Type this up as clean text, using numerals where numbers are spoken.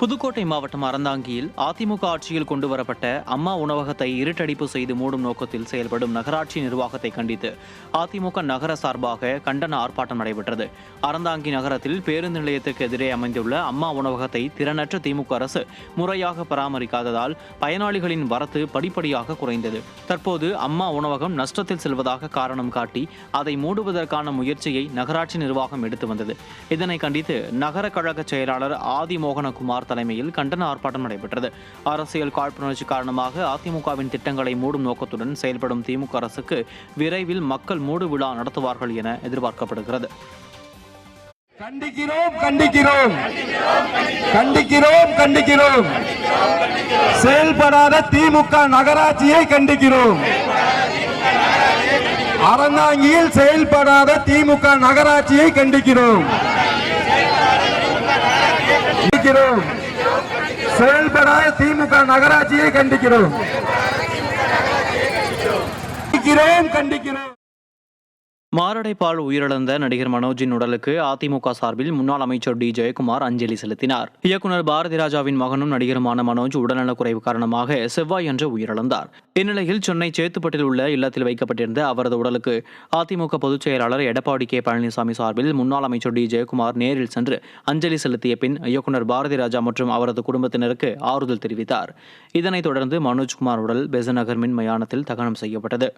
புதுக்கோட்டை மாவட்டம் அறந்தாங்கியில் அதிமுக ஆட்சியில் கொண்டுவரப்பட்ட அம்மா உணவகத்தை இருட்டடிப்பு செய்து மூடும் நோக்கத்தில் செயல்படும் நகராட்சி நிர்வாகத்தை கண்டித்து அதிமுக நகர சார்பாக கண்டன ஆர்ப்பாட்டம் நடைபெற்றது. அறந்தாங்கி நகரத்தில் பேருந்து நிலையத்துக்கு எதிரே அமைந்துள்ள அம்மா உணவகத்தை திறனற்ற திமுக அரசு முறையாக பராமரிக்காததால் பயனாளிகளின் வரத்து படிப்படியாக குறைந்தது. தற்போது அம்மா உணவகம் நஷ்டத்தில் செல்வதாக காரணம் காட்டி அதை மூடுவதற்கான முயற்சியை நகராட்சி நிர்வாகம் எடுத்து வந்தது. இதனை கண்டித்து நகர கழக செயலாளர் ஆதி மோகனகுமார் தலைமையில் கண்டன ஆர்ப்பாட்டம் நடைபெற்றது. அரசியல் காழ்ப்புணர்ச்சி காரணமாக அதிமுகவின் திட்டங்களை மூடும் நோக்கத்துடன் செயல்படும் திமுக அரசுக்கு விரைவில் மக்கள் மூடு விழா நடத்துவார்கள் என எதிர்பார்க்கப்படுகிறது. கண்டிக்கிறோம் கண்டிக்கிறோம் கண்டிக்கிறோம் கண்டிக்கிறோம் செயல்படாத திமுக நகராட்சியை கண்டிக்கிறோம். அறந்தாங்கியில் செயல்படாத திமுக நகராட்சியை கண்டிக்கிறோம். செயல்படாத திமுக நகராட்சியை கண்டிக்கிறோம். கண்டிக்கிறோம். மாரடைப்பால் உயிரிழந்த நடிகர் மனோஜின் உடலுக்கு அதிமுக சார்பில் முன்னாள் அமைச்சர் டி ஜெயக்குமார் அஞ்சலி செலுத்தினார். இயக்குநர் பாரதி ராஜாவின் மகனும் நடிகருமான மனோஜ் உடல்நலக்குறைவு காரணமாக செவ்வாயன்று உயிரிழந்தார். இந்நிலையில் சென்னை சேத்துப்பட்டில் உள்ள இல்லத்தில் வைக்கப்பட்டிருந்த அவரது உடலுக்கு அதிமுக பொதுச் செயலாளர் எடப்பாடி கே பழனிசாமி சார்பில் முன்னாள் அமைச்சர் டி ஜெயக்குமார் நேரில் சென்று அஞ்சலி செலுத்திய பின் இயக்குநர் பாரதி ராஜா மற்றும் அவரது குடும்பத்தினருக்கு ஆறுதல் தெரிவித்தார். இதனைத் தொடர்ந்து மனோஜ்குமார் உடல் பெசநகர் மின் மயானத்தில் தகனம் செய்யப்பட்டது.